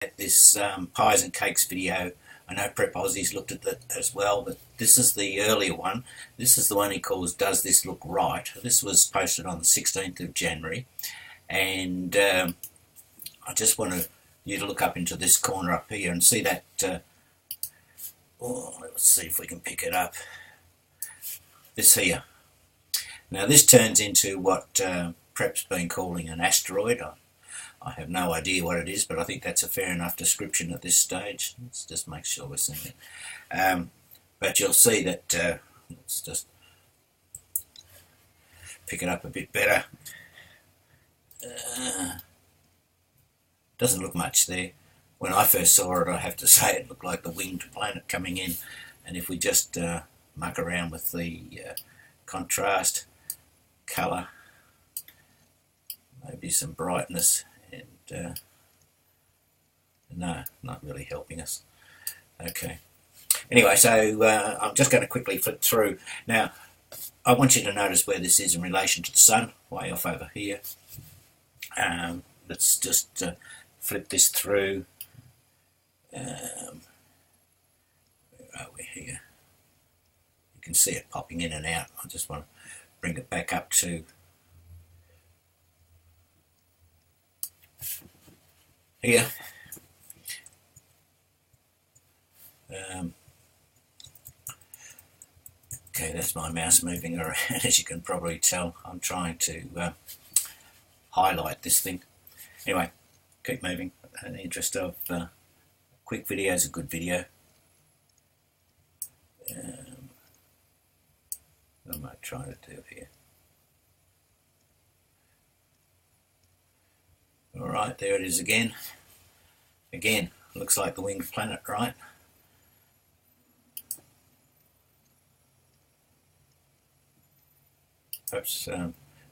at this pies and cakes video. I know Prep Aussie's looked at that as well, but this is the earlier one. This is the one he calls Does This Look Right? This was posted on the 16th of January, and I just want you to look up into this corner up here and see that. Let's see if we can pick it up. This here. Now this turns into what Prep's been calling an asteroid. I have no idea what it is, but I think that's a fair enough description at this stage. Let's just make sure we're seeing it. But you'll see that, let's just pick it up a bit better. Doesn't look much there. When I first saw it, I have to say it looked like the winged planet coming in. And if we just muck around with the contrast, colour, maybe some brightness, and no, not really helping us. Okay. Anyway, so I'm just going to quickly flip through. Now, I want you to notice where this is in relation to the sun, way off over here. Let's just flip this through. Where are we here? You can see it popping in and out. I just want to bring it back up to here. Okay, that's my mouse moving around. As you can probably tell, I'm trying to highlight this thing. Anyway, keep moving. In the interest of quick video is a good video. What am I trying to do here? Alright, there it is again. Again, looks like the winged planet, right? Perhaps,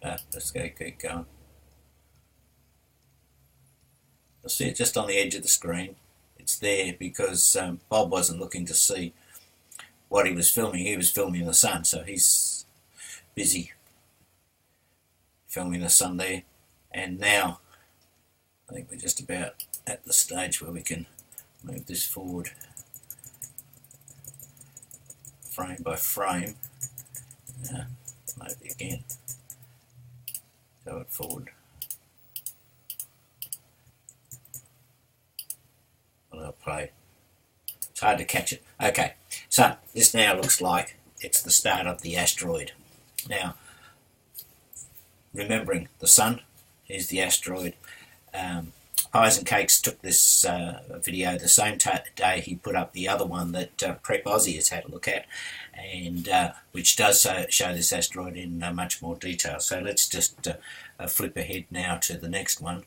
let's keep going. You'll see it just on the edge of the screen. It's there because Bob wasn't looking to see what he was filming. He was filming the sun, so he's busy filming the sun there. And now I think we're just about at the stage where we can move this forward frame by frame. Maybe again. Go it forward. Well, I'll play. It's hard to catch it. Okay, so this now looks like it's the start of the asteroid. Now, remembering the sun is the asteroid. Pies and Cakes took this video the same day he put up the other one that Prep Aussie has had a look at, and which does show this asteroid in much more detail. So let's just flip ahead now to the next one.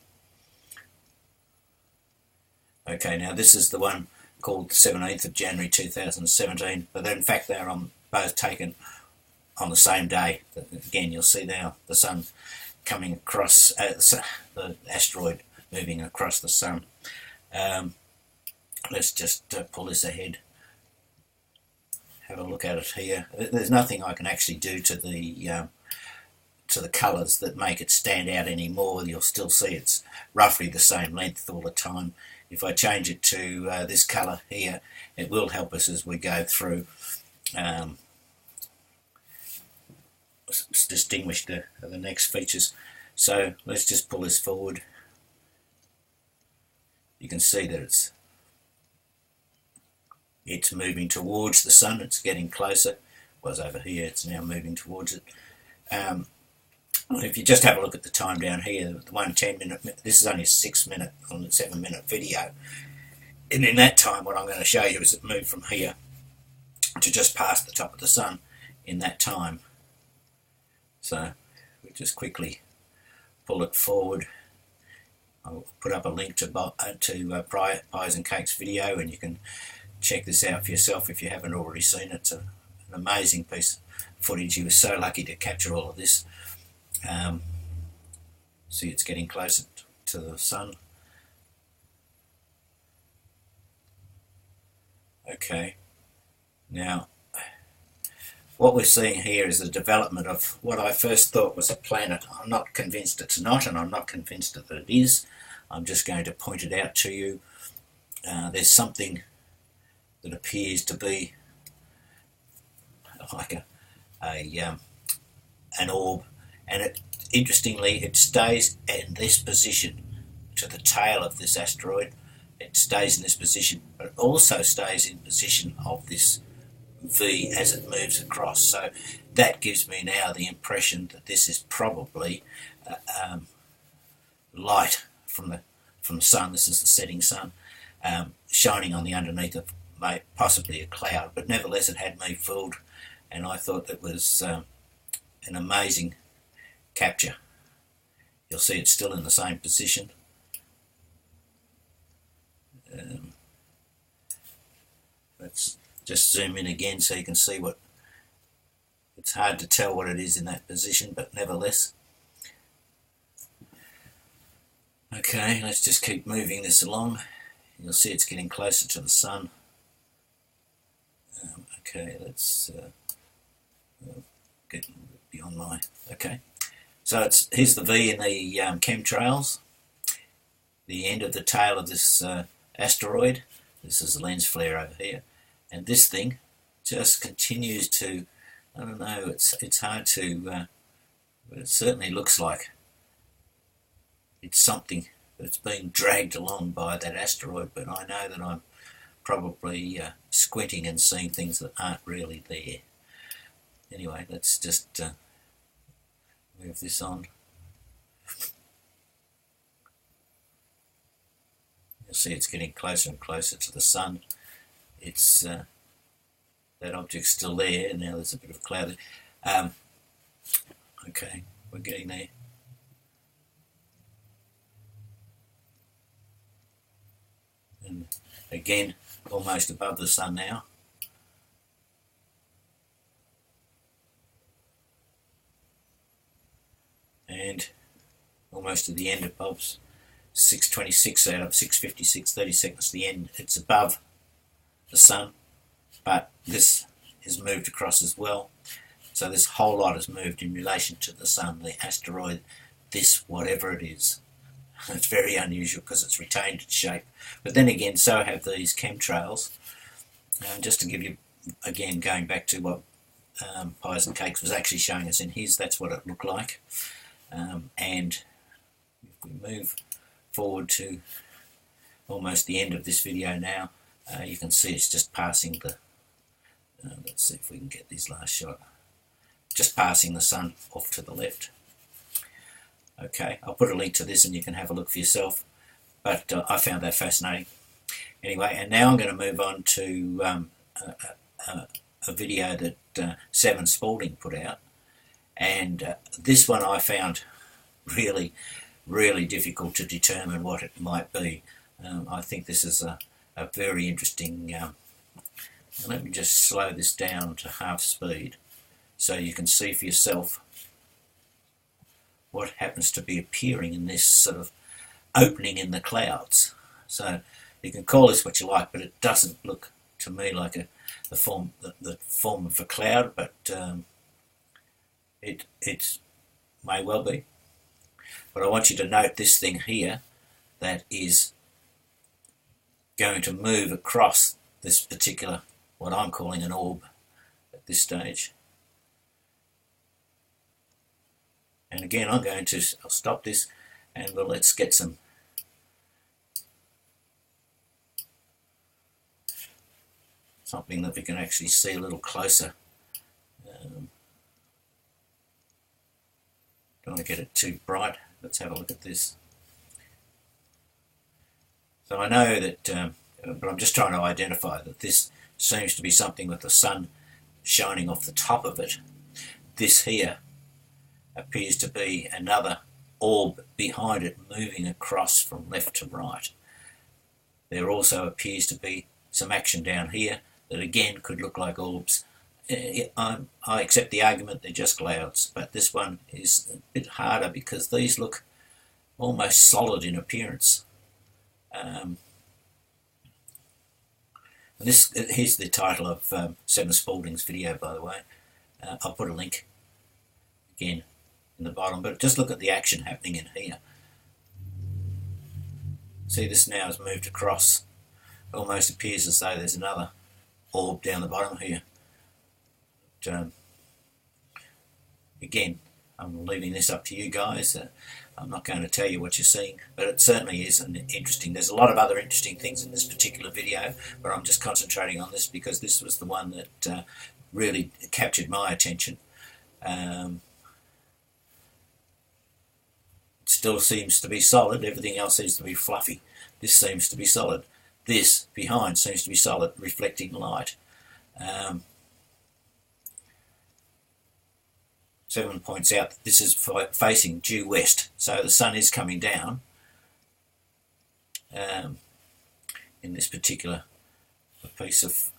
Okay, now this is the one called the 17th of January 2017, but in fact they're both taken on the same day. Again, you'll see now the sun coming across, the asteroid moving across the sun. Let's just pull this ahead. Have a look at it here. There's nothing I can actually do to the colours that make it stand out anymore. You'll still see it's roughly the same length all the time. If I change it to this colour here, it will help us as we go through distinguish the next features. So let's just pull this forward. You can see that it's moving towards the sun. It's getting closer. It was over here. It's now moving towards it. If you just have a look at the time down here, the 1:10 this is only a 6-minute or 7-minute video. And in that time, what I'm going to show you is it moved from here to just past the top of the sun in that time. So we just quickly pull it forward. I'll put up a link to Pies and Cakes video, and you can check this out for yourself if you haven't already seen it. It's an amazing piece of footage. He was so lucky to capture all of this. See, it's getting closer to the sun. Okay, now what we're seeing here is the development of what I first thought was a planet. I'm not convinced it's not, and I'm not convinced that it is. I'm just going to point it out to you. there's something that appears to be like an orb, and interestingly it stays in this position to the tail of this asteroid. It stays in this position, but it also stays in position of this V as it moves across. So that gives me now the impression that this is probably light from the sun. This is the setting sun, shining on the underneath of possibly a cloud, but nevertheless it had me fooled, and I thought it was an amazing capture. You'll see it's still in the same position. Let's just zoom in again so you can see what. It's hard to tell what it is in that position, but nevertheless. Okay, let's just keep moving this along. You'll see it's getting closer to the sun. Okay, let's get beyond my. Okay, so here's the V in the chemtrails. The end of the tail of this asteroid. This is the lens flare over here, and this thing just continues to. I don't know. It's hard to. But it certainly looks like it's something that's being dragged along by that asteroid. But I know that I'm probably squinting and seeing things that aren't really there. Anyway, let's just move this on. You'll see it's getting closer and closer to the sun. It's that object's still there, and now there's a bit of cloud. Okay, we're getting there. And again, almost above the sun now. And almost to the end of Bob's 6:26 out of 6:56, 30 seconds to the end. It's above the sun, but this is moved across as well. So this whole lot is moved in relation to the sun, the asteroid, this whatever it is. It's very unusual because it's retained its shape. But then again, so have these chemtrails. Just to give you, again, going back to what Pies and Cakes was actually showing us in his, that's what it looked like. And if we move forward to almost the end of this video now, you can see it's just passing the, let's see if we can get this last shot, just passing the sun off to the left. Okay, I'll put a link to this and you can have a look for yourself, but I found that fascinating. Anyway, and now I'm going to move on to a video that Spaulding put out, and this one I found really difficult to determine what it might be. I think this is a very interesting. Let me just slow this down to half speed so you can see for yourself what happens to be appearing in this sort of opening in the clouds. So you can call this what you like, but it doesn't look to me like the form of a cloud, but it may well be. But I want you to note this thing here that is going to move across this particular, what I'm calling an orb at this stage. And again, I'll stop this and let's get something that we can actually see a little closer. Don't want to get it too bright. Let's have a look at this. So I know that, but I'm just trying to identify that this seems to be something with the sun shining off the top of it. This here appears to be another orb behind it moving across from left to right. There also appears to be some action down here that again could look like orbs. I accept the argument they're just clouds, but this one is a bit harder because these look almost solid in appearance. And here's the title of Spaulding's video, by the way. I'll put a link again in the bottom, but just look at the action happening in here. See, this now has moved across almost appears as though there's another orb down the bottom here. But, again, I'm leaving this up to you guys. I'm not going to tell you what you're seeing, but it certainly is interesting. There's a lot of other interesting things in this particular video, but I'm just concentrating on this because this was the one that really captured my attention. It still seems to be solid. Everything else seems to be fluffy. This seems to be solid. This behind seems to be solid, reflecting light. Seven points out that this is facing due west, so the sun is coming down in this particular piece of,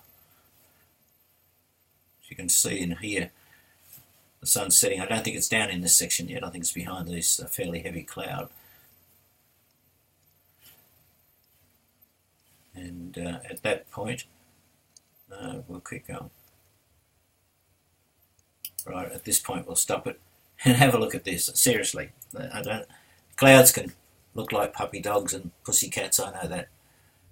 as you can see in here, the sun's setting. I don't think it's down in this section yet. I think it's behind this fairly heavy cloud. And at that point, we'll keep going. Right, at this point we'll stop it and have a look at this. Seriously, clouds can look like puppy dogs and pussycats, I know that.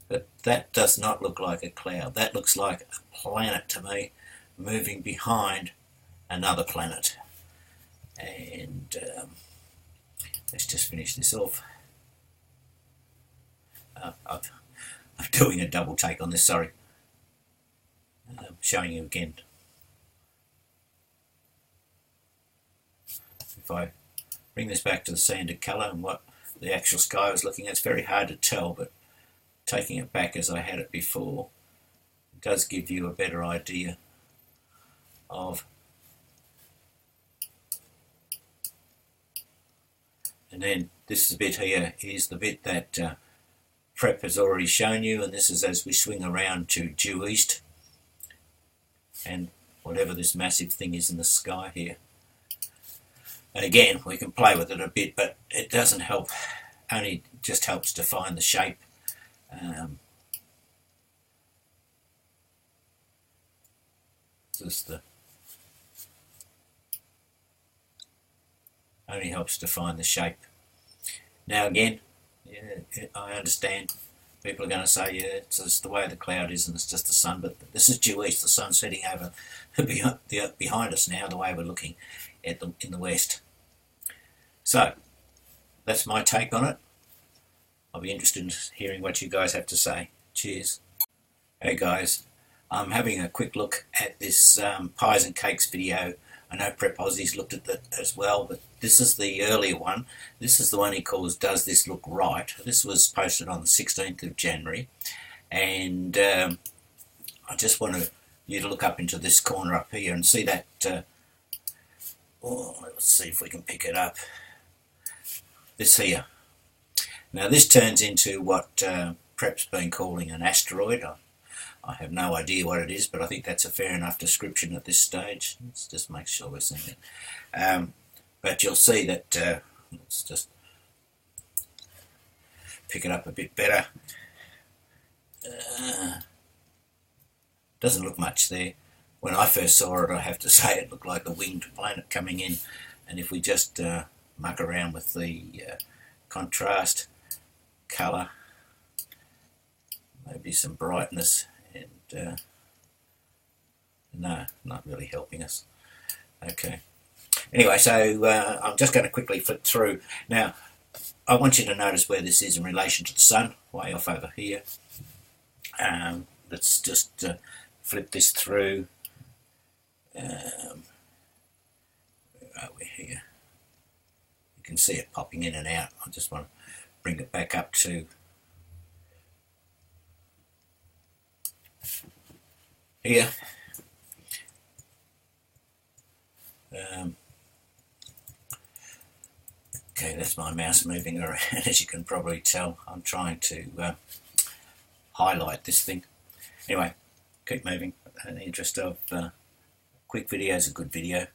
But that does not look like a cloud. That looks like a planet to me, moving behind another planet. And let's just finish this off. I'm doing a double take on this, sorry. Showing you again. If I bring this back to the sanded colour and what the actual sky was looking at, it's very hard to tell, but taking it back as I had it before, it does give you a better idea of. And then this bit here is the bit that Prep has already shown you, and this is as we swing around to due east and whatever this massive thing is in the sky here. And again, we can play with it a bit, but it doesn't help, only just helps define the shape. Only helps define the shape. Now again, yeah, I understand people are going to say, yeah, it's just the way the cloud is and it's just the sun, but this is due east, the sun's setting over behind us now, the way we're looking at in the west. So, that's my take on it. I'll be interested in hearing what you guys have to say. Cheers. Hey guys, I'm having a quick look at this pies and cakes video. I know Prep Aussie's looked at that as well, but this is the earlier one. This is the one he calls Does This Look Right? This was posted on the 16th of January, and I just want you to look up into this corner up here and see that, let's see if we can pick it up, this here. Now this turns into what Prep's been calling an asteroid. I have no idea what it is, but I think that's a fair enough description at this stage. Let's just make sure we're seeing it. But you'll see that, let's just pick it up a bit better. Doesn't look much there. When I first saw it, I have to say it looked like a winged planet coming in. And if we just muck around with the contrast, colour, maybe some brightness, and no, not really helping us. Okay. Anyway, so I'm just going to quickly flip through. Now, I want you to notice where this is in relation to the sun, way off over here. Let's just flip this through. Where are we here? You can see it popping in and out. I just want to bring it back up to here. Okay, that's my mouse moving around. As you can probably tell, I'm trying to highlight this thing. Anyway, keep moving. In the interest of quick video is a good video.